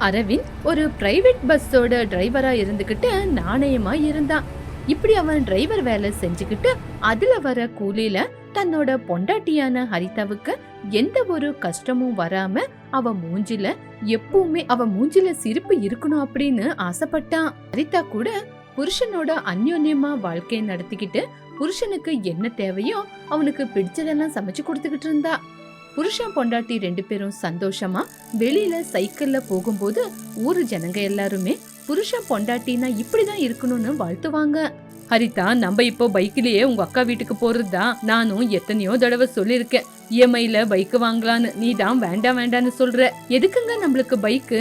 அரவிந்த் ஒரு பிரைவேட் பஸ்ஸோட டிரைவரா இருந்துகிட்டு நாணயமா இருந்தான். இப்படி அவன் டிரைவர் வேலை செஞ்சுக்கிட்டு அதுல வர கூலியில தன்னோட பொண்டாட்டியான ஹரிதாவுக்கு எந்த ஒரு கஷ்டமும் வராம அவ மூஞ்சில சிரிப்பு இருக்கணும் அப்படின்னு ஆசைப்பட்டான். ஹரிதா கூட புருஷனோட அந்யோன்யமா வாழ்க்கையை நடத்திக்கிட்டு புருஷனுக்கு என்ன தேவையோ அவனுக்கு பிடிச்சதெல்லாம் சமைச்சு கொடுத்துக்கிட்டு இருந்தா. புருஷன் பொண்டாட்டி 2 பேரும் சந்தோஷமா வெளியில சைக்கிள்ல போகும்போது ஊரு ஜனங்க எல்லாருமே புருஷன் பொண்டாட்டினா இப்படிதான் இருக்கணும்னு வாழ்த்துவாங்க. ஹரிதா, நம்ம இப்போ பைக்லயே உங்க அக்கா வீட்டுக்கு போறதுதான் நானும் எத்தனையோ தடவை சொல்லிருக்கேன். இஎம்ஐல பைக் வாங்கலான்னு, நீ தான் வேண்டாம் வேண்டான்னு சொல்ற. எதுக்குங்க நம்மளுக்கு பைக்கு?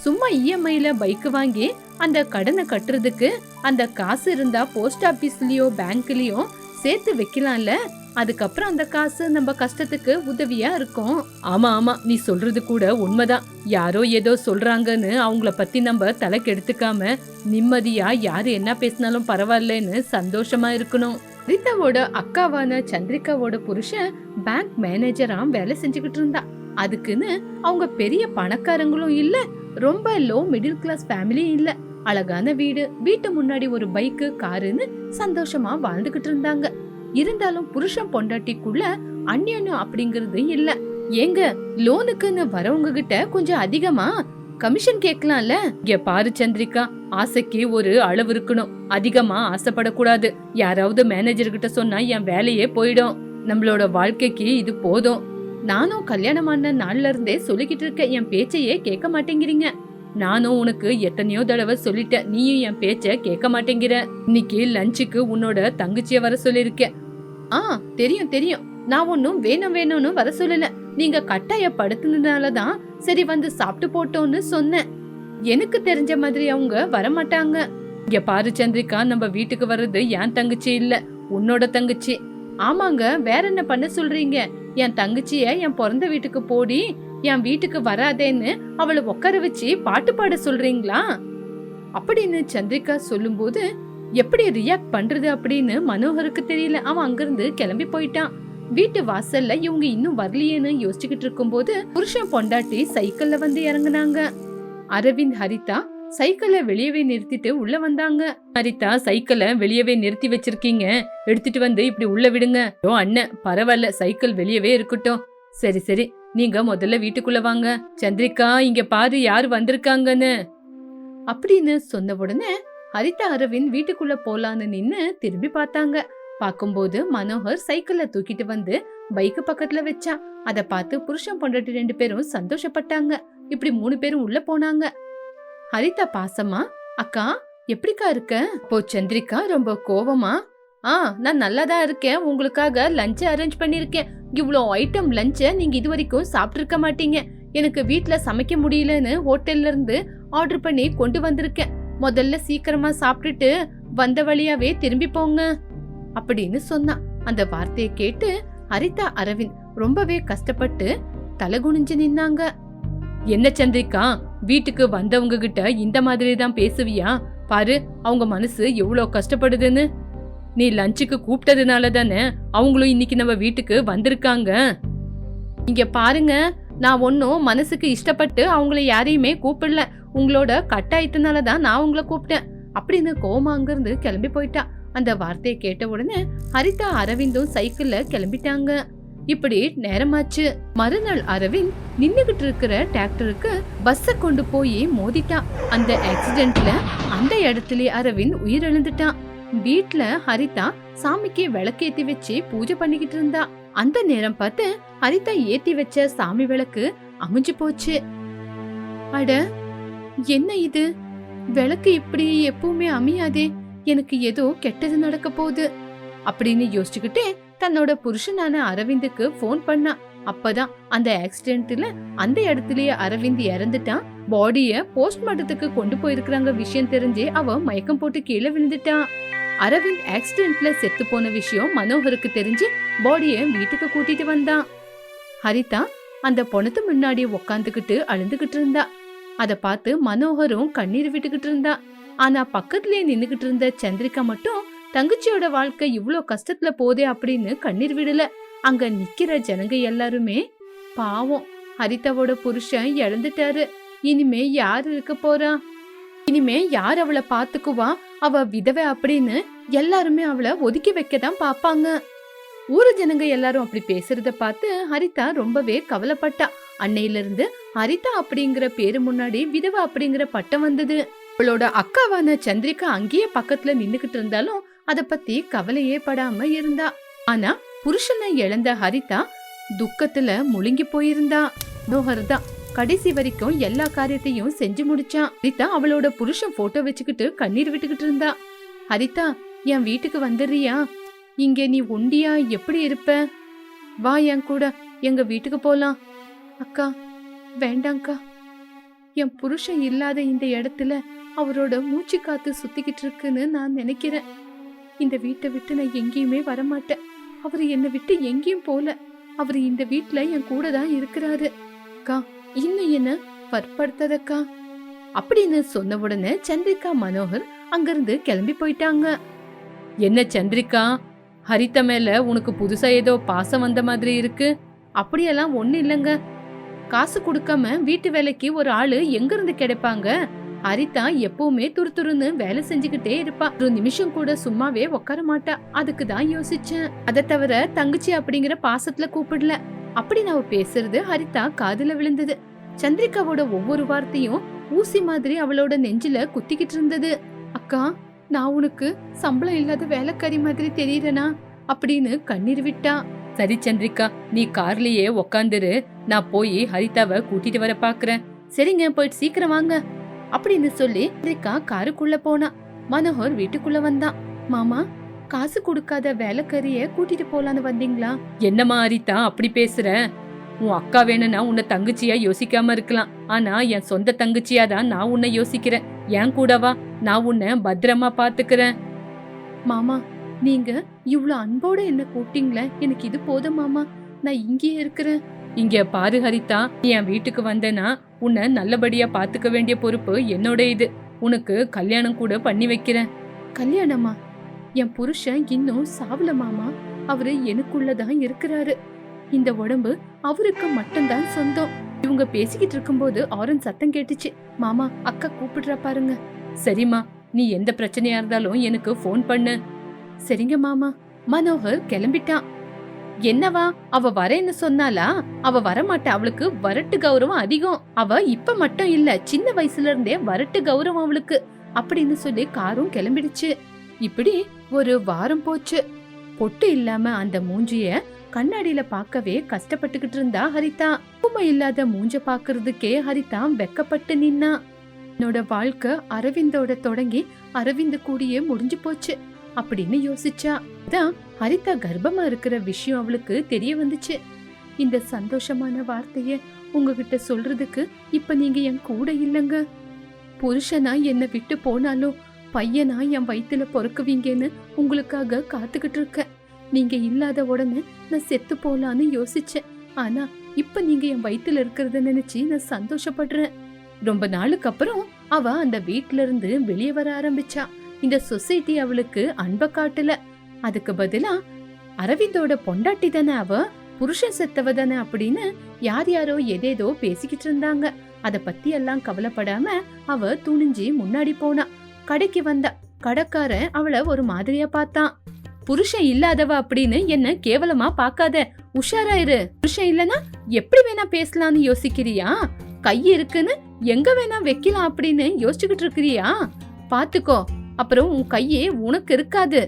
சும்மா இஎம்ஐல பைக் வாங்கி அந்த கடனை கட்டுறதுக்கு அந்த காசு இருந்தா போஸ்ட் ஆபீஸ்லயோ பேங்க்லயோ சேர்த்து வைக்கலாம்ல. அதுக்கப்புறம் அந்த காசு நம்ம கஷ்டத்துக்கு உதவியா இருக்கும். ஆமா ஆமா, நீ சொல்றது கூட உண்மைதான். யாரோ ஏதோ சொல்றாங்கன்னு அவங்கள பத்தி நம்ம தலைக்கு எடுத்துக்காம நிம்மதியா யாரு என்ன பேசினாலும் பரவாயில்லன்னு சந்தோஷமா இருக்கணும். ரீதாவோட அக்காவான சந்திரிகாவோட புருஷன் பேங்க் மேனேஜரா வேலை செஞ்சுக்கிட்டு இருந்தா. அதுக்குன்னு அவங்க பெரிய பணக்காரங்களும் இல்ல, ரொம்ப லோ மிடில் கிளாஸ் ஃபேமிலியும் இல்ல. அழகான வீட்டு முன்னாடி ஒரு பைக்கு காருன்னு சந்தோஷமா வாழ்ந்துகிட்டு இருந்தாங்க. இருந்தாலும் புருஷன் பொண்டாட்டிக்குள்ள அந்நியனும் அப்படிங்கறது இல்ல. ஏங்க, லோனுக்குன்னு வரவங்க கிட்ட கொஞ்சம் அதிகமா கமிஷன் கேட்கலாம்ல. இங்க பாரு சந்திரிகா, ஆசைக்கு ஒரு அளவு இருக்கணும். அதிகமா ஆசைப்படக்கூடாது. யாராவது மேனேஜர் கிட்ட சொன்னா என் வேலையே போயிடும். நம்மளோட வாழ்க்கைக்கு இது போதும். நானும் கல்யாணமான நாள்ல இருந்தே சொல்லிக்கிட்டு இருக்க, என் பேச்சையே கேட்க மாட்டேங்கிறீங்க. நானும் உனக்கு எத்தனையோ தடவை சொல்லிட்டேன், நீயும் என் பேச்ச கேட்க மாட்டேங்கிற. இன்னைக்கு லஞ்சுக்கு உன்னோட தங்கச்சிய வர சொல்லிருக்கேன். தெரியும் தெரியும், நான் ஒன்னும் வேணும்னு வர சொல்லல. நீங்க கட்டாயப்படுத்தினதாலதான் சரி வந்து சாப்பிட்டு போட்டோன்னு சொன்னேன். எனக்கு தெரிஞ்ச மாதிரி அவங்க வரமாட்டாங்க. இங்க பாரு சந்திரிகா, நம்ம வீட்டுக்கு வர்றது என் தங்கச்சி இல்ல, உன்னோட தங்கச்சி. ஆமாங்க, வேற என்ன பண்ண சொல்றீங்க? என் தங்கச்சிய என் பிறந்த வீட்டுக்கு போடி, என் வீட்டுக்கு வராதேன்னு அவளை உட்கார வச்சு பாட்டு பாட சொல்றீங்களா அப்படின்னு சந்திரிகா சொல்லும் போது எப்படி ரியாக்ட் பண்றது அப்படின்னு மனோகருக்கு தெரியல. அவன் அங்கிருந்து கிளம்பி போயிட்டான். வீட்டு வாசல்ல இவங்க இன்னும் வரலையேன்னு யோசிச்சுக்கிட்டு இருக்கும் போது புருஷன் பொண்டாட்டி சைக்கிள்ல வந்து இறங்குனாங்க. அரவிந்த் ஹரிதா சைக்கிளை வெளியவே நிறுத்திட்டு உள்ள வந்தாங்க. ஹரிதா, சைக்கிளை வெளியவே நிறுத்தி வச்சிருக்கீங்க, எடுத்துட்டு வந்து இப்படி உள்ள விடுங்க. அண்ணன், பரவாயில்ல, சைக்கிள் வெளியவே இருக்கட்டும். சரி சரி, நீங்க முதல்ல வீட்டுக்குள்ள வாங்க. சந்திரிகா, இங்க பாரு யாரு வந்திருக்காங்கன்னு அப்படின்னு சொன்ன உடனே ஹரிதா அரவிந்த் வீட்டுக்குள்ள போலான்னு நின்னு திரும்பி பார்த்தாங்க. பாக்கும்போது மனோகர் சைக்கிள்ல தூக்கிட்டு வந்து பைக்கு பக்கத்துல வச்சா. அத பார்த்து புருஷன் பொண்டாட்டி 2 பேரும் சந்தோஷப்பட்டாங்க. இப்படி 3 பேரும் உள்ள போனாங்க. ஹரிதா பாசமா, அக்கா எப்படிக்கா இருக்க? போ சந்திரிகா ரொம்ப கோவமா, நான் நல்லாதான் இருக்கேன். உங்களுக்காக லஞ்ச் அரேஞ்ச் பண்ணிருக்கேன். இவ்வளோ ஐட்டம் லஞ்ச நீங்க இது வரைக்கும் சாப்பிட்டு இருக்க மாட்டீங்க. எனக்கு வீட்டுல சமைக்க முடியலன்னு ஹோட்டல்ல இருந்து ஆர்டர் பண்ணி கொண்டு வந்திருக்கேன். முதல்ல சீக்கிரமா சாப்பிட்டுட்டு வந்த வழியாவே திரும்பி போங்க அப்படின்னு சொன்னா. அந்த வார்த்தையை கேட்டு ஹரிதா அரவிந்த் ரொம்பவே கஷ்டப்பட்டு தலகுனிஞ்சு நின்னாங்க. என்ன சந்திரிகா, வீட்டுக்கு வந்தவங்க கிட்ட இந்த மாதிரி தான் பேசுவியா? பாரு அவங்க மனசு எவ்வளவு கஷ்டப்படுதுன்னு. நீ லஞ்சுக்கு கூப்பிட்டதுனால தானே அவங்களும் இன்னைக்கு நம்ம வீட்டுக்கு வந்திருக்காங்க. இங்க பாருங்க, நான் ஒன்னும் மனசுக்கு இஷ்டப்பட்டு அவங்கள யாரையுமே கூப்பிடல. உங்களோட கட்டாயத்தினாலதான் நான் உங்களை கூப்பிட்டேன் அப்படின்னு கோமா அங்கிருந்து கிளம்பி போயிட்டா. அந்த வார்த்தையை கேட்ட உடனே ஹரிதா அரவிந்தும் சைக்கிள்ல கிளம்பிட்டாங்க. இப்படி நேரமாச்சு. மறுநாள் அரவிந்த் நின்னுகிட்டு இருக்கிற டிராக்டருக்கு பஸ்ஸ கொண்டு போய் மோதிட்டான். அந்த ஆக்சிடென்ட்ல அந்த இடத்துல அரவிந்த் உயிரிழந்துட்டான். வீட்டுல ஹரிதா சாமிக்கு விளக்கேத்தி வச்சு பூஜை பண்ணிக்கிட்டு இருந்தா. அந்த நேரம் பார்த்து ஹரிதா ஏத்தி வச்ச சாமி விளக்கு அமுஞ்சு போச்சு. அட, என்ன இது? விளக்கு இப்படி எப்பவுமே அமையாதே, எனக்கு ஏதோ கெட்டது நடக்க போகுது அப்படின்னு யோசிச்சுக்கிட்டே தன்னோட புருஷனான அரவிந்துக்கு போன் பண்ணா. அப்பதான் அந்த ஆக்சிடென்ட்ல அந்த இடத்துலயே அரவிந்த் இறந்துட்டான். பாடிய போஸ்ட்மார்ட்டத்துக்கு கொண்டு போயிருக்காங்க. விஷயம் தெரிஞ்சே அவ மயக்கம் போட்டு கீழே விழுந்துட்டான். அரவிந்த் ஆக்சிடென்ட்ல செத்து போன விஷயம் மனோகருக்கு தெரிஞ்சு பாடிய வீட்டுக்கு கூட்டிட்டு வந்தான். ஹரிதா அந்த பொணத்து முன்னாடி உக்காந்துக்கிட்டு அழுந்துகிட்டு இருந்தா. அத பார்த்து மனோகரும் கண்ணீர் விட்டுக்கிட்டு இருந்தா. ஆனா பக்கத்துலயே நின்னுகிட்டு இருந்த சந்திரிகா மட்டும் தங்கச்சியோட வாழ்க்கை இவ்ளோ கஷ்டத்துல போதே அப்படின்னு கண்ணீர் விடல. அங்க நிக்கிற ஜனங்க எல்லாருமே பாவம், ஹரிதாவோட புருஷன் இழந்துட்டாரு, இனிமே யாரு இருக்க போறா? இனிமே யார் அவளை பாத்துக்குவா? அவ விதவை அப்படின்னு எல்லாருமே அவளை ஒதுக்கி வைக்கதான் பாப்பாங்க. ஊரு ஜனங்க எல்லாரும் அப்படி பேசுறத பார்த்து ஹரிதா ரொம்பவே கவலைப்பட்டா. அன்னையில இருந்து ஹரிதா அப்படிங்கிற பேரு முன்னாடி விதவை அப்படிங்கிற பட்டம் வந்தது. அவளோட அக்காவான சந்திரிகா அங்கேயே பக்கத்துல நின்னுகிட்டு இருந்தாலும் அத பத்தி கவலையே படாம இருந்தா. ஆனா புருஷனை இழந்த ஹரிதா துக்கத்துல முழுங்கி போயிருந்தா. மனோகர் தான் கடைசி வரைக்கும் எல்லா காரியத்தையும் செஞ்சு முடிச்சான். ஹரிதா அவளோட புருஷன் போட்டோ வச்சுக்கிட்டு கண்ணீர் விட்டுக்கிட்டு இருந்தா. ஹரிதா, என் வீட்டுக்கு வந்துடுறியா? இங்க நீ ஒண்டியா எப்படி இருப்ப? வா என் கூட, எங்க வீட்டுக்கு போலாம். அக்கா வேண்டாங்க்கா, என் புருஷன் இல்லாத இந்த இடத்துல அவரோட மூச்சு காத்து சுத்திக்கிட்டு இருக்குன்னு நான் நினைக்கிறேன். இந்த வீட்டை விட்டு நான் எங்கேயுமே வரமாட்டேன். அவரு என்னை விட்டு எங்கேயும் போல. அவரு இந்த வீட்டுல என் கூட தான் இருக்கிறாரு. அக்கா, இன்னும் என்ன பற்படுத்ததக்கா அப்படின்னு சொன்ன உடனே சந்திரிகா மனோகர் அங்கிருந்து கிளம்பி போயிட்டாங்க. என்ன சந்திரிகா, ஹரிதா மேல உனக்கு புதுசா ஏதோ பாசம் வந்த மாதிரி இருக்கு? அப்படியெல்லாம் ஒண்ணு இல்லங்க. காசு கொடுக்காம வீட்டு வேலைக்கு ஒரு ஆளு எங்க இருந்து கிடைப்பாங்க? ஹரிதா எப்பவுமே துருதுருன்னு வேலை செஞ்சுக்கிட்டே இருப்பா. ஒரு நிமிஷம் கூட சும்மாவே உட்கார மாட்டா. அதுக்கு தான் யோசிச்சேன். அதை தவிர தங்கச்சி அப்படிங்கிற பாசத்துல கூப்பிடல. அப்படி நான் பேசுறது ஹரிதா காதுல விழுந்தது. சந்திரிகாவோட ஒவ்வொரு வார்த்தையும் ஊசி மாதிரி அவளோட நெஞ்சில குத்திக்கிட்டு இருந்தது. அக்கா, நான் உனக்கு சம்பளம் இல்லாத வேலைக்காரி மாதிரி தெரியறனா அப்படின்னு கண்ணீர் விட்டா. சரி சந்திரிகா, நீ கார்லயே உக்காந்துரு, நான் போய் ஹரிதாவை கூட்டிட்டு வர பாக்குறேன். சரிங்க, போயிட்டு சீக்கிரம் வாங்க அப்படின்னு சொல்லி சந்திரிகா காருக்குள்ள போனா. மனோகர் வீட்டுக்குள்ள வந்தான். மாமா, காசு கொடுக்காத வேலைக்காரிய கூட்டிட்டு போலான்னு வந்தீங்களா? என்னம்மா ஹரிதா அப்படி பேசுற? உன் அக்கா வேணும்னா உன்னை தங்கச்சியா யோசிக்காம இருக்கலாம். ஆனா என் சொந்த தங்கச்சியா தான் நான் உன்னை யோசிக்கிறேன். என் கூடவா, நான் உன்னை பத்திரமா பாத்துக்கிறேன். மாமா, நீங்க இவ்வளவு அன்போட என்ன கூப்பிட்டீங்களே, எனக்கு இது போதும் மாமா. நான் இங்கேயே இருக்கிறேன். இங்க பாரு ஹரிதா, நீ என் வீட்டுக்கு வந்தேன்னா உன்னை நல்லபடியா பாத்துக்க வேண்டிய பொறுப்பு என்னோட. இது உனக்கு கல்யாணம் கூட பண்ணி வைக்கிறேன். கல்யாணமா? என் புருஷன் இன்னும் சாவல மாமா. அவரு எனக்குள்ளதான் இருக்கிறாரு. இந்த உடம்பு அவருக்கு மட்டும்தான் சொந்தம். இவங்க பேசிக்கிட்டு இருக்கும்போது ஆரன் சத்தம் கேட்டுச்சு. மாமா, அக்கா கூப்பிடுறா பாருங்க. சரிம்மா, நீ எந்த பிரச்சனையா இருந்தாலும் எனக்கு போன் பண்ணு. சரிங்க மாமா. மனோகர் கிளம்பிட்டான். என்னவா, அவ வரேன்னு சொன்னாலா? அவ வரமாட்டா. அவளுக்கு வரட்டு கௌரவம் அதிகம். அவ இப்ப மட்டும் இல்ல, சின்ன வயசுல இருந்தே வரட்டு கௌரவம் அவளுக்கு அப்படின்னு சொல்லி காரும் கிளம்பிடுச்சு. இப்படி ஒரு வாரம் போச்சு. பொட்டு இல்லாம அந்த மூஞ்சிய கண்ணாடியில பாக்கவே கஷ்டப்பட்டுக்கிட்டு இருந்தா ஹரிதா. உண்மை இல்லாத மூஞ்ச பாக்குறதுக்கே ஹரிதா வெக்கப்பட்டு நின்னா. என்னோட வாழ்க்கை அரவிந்தோட தொடங்கி அரவிந்த் கூடியே முடிஞ்சு போச்சு அப்படின்னு யோசிச்சா. அதான் ஹரிதா கர்ப்பமா இருக்கிற விஷயம் அவளுக்கு தெரிய வந்துச்சு. இந்த சந்தோஷமான வார்த்தைய உங்ககிட்ட சொல்றதுக்கு இப்ப நீங்க என் கூட இல்லங்க. புருஷனா என்ன விட்டு போனாலும் பையனா என் வயித்துல பொறுக்குவீங்கன்னு உங்களுக்காக காத்துக்கிட்டு இருக்க. நீங்க இல்லாத உடனே நான் செத்து போலான்னு யோசிச்சேன். ஆனா இப்ப நீங்க என் வயித்துல இருக்கிறத நினைச்சு நான் சந்தோஷப்படுறேன். ரொம்ப நாளுக்கு அப்புறம் அவ அந்த வீட்ல இருந்து வெளியே வர ஆரம்பிச்சா. இந்த சொசைட்டி அவளுக்கு அன்ப காட்டல. அதுக்கு பதிலா அரவிந்தோட பொண்டாட்டி தானே அவ, புருஷன் செத்தவ தானே அப்படின்னு யார் யாரோ எதேதோ பேசிக்கிட்டு இருந்தாங்க. அத பத்தி எல்லாம் கவலைப்படாம அவ துணிஞ்சு முன்னாடி போனா. கடைக்கு வந்தா. கடைக்காரன் அவளை ஒரு மாதிரியா பார்த்தான். புருஷன் இல்லாதவ அப்படின்னு என்ன கேவலமா பாக்காத, உஷாராயிரு. புருஷன் இல்லனா எப்படி வேணா பேசலாம்னு யோசிக்கிறியா? கை இருக்குன்னு எங்க வேணா வைக்கலாம் அப்படின்னு யோசிச்சுக்கிட்டு இருக்கிறியா? பாத்துக்கோ, அப்புறம் உன் கையே உனக்கு இருக்காது.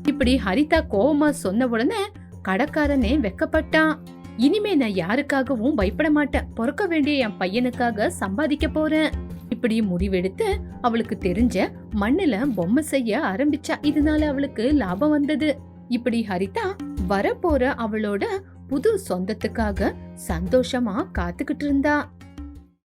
இப்படி ஹரிதா கோவமா சொன்ன உடனே கடைக்காரனே வெக்கப்பட்டான். இனிமே நான் யாருக்காகவும் பயப்பட மாட்டேன். பொறுக்க வேண்டிய என் பையனுக்காக சம்பாதிக்க போறேன். இப்படி முடிவெடுத்து அவளுக்கு தெரிஞ்ச மண்ணுல பொம்மை செய்ய ஆரம்பிச்சா. இதனால அவளுக்கு லாபம் வந்தது. இப்படி ஹரிதா வரப்போற அவளோட புது சொந்தத்துக்காக சந்தோஷமா காத்துக்கிட்டு இருந்தா.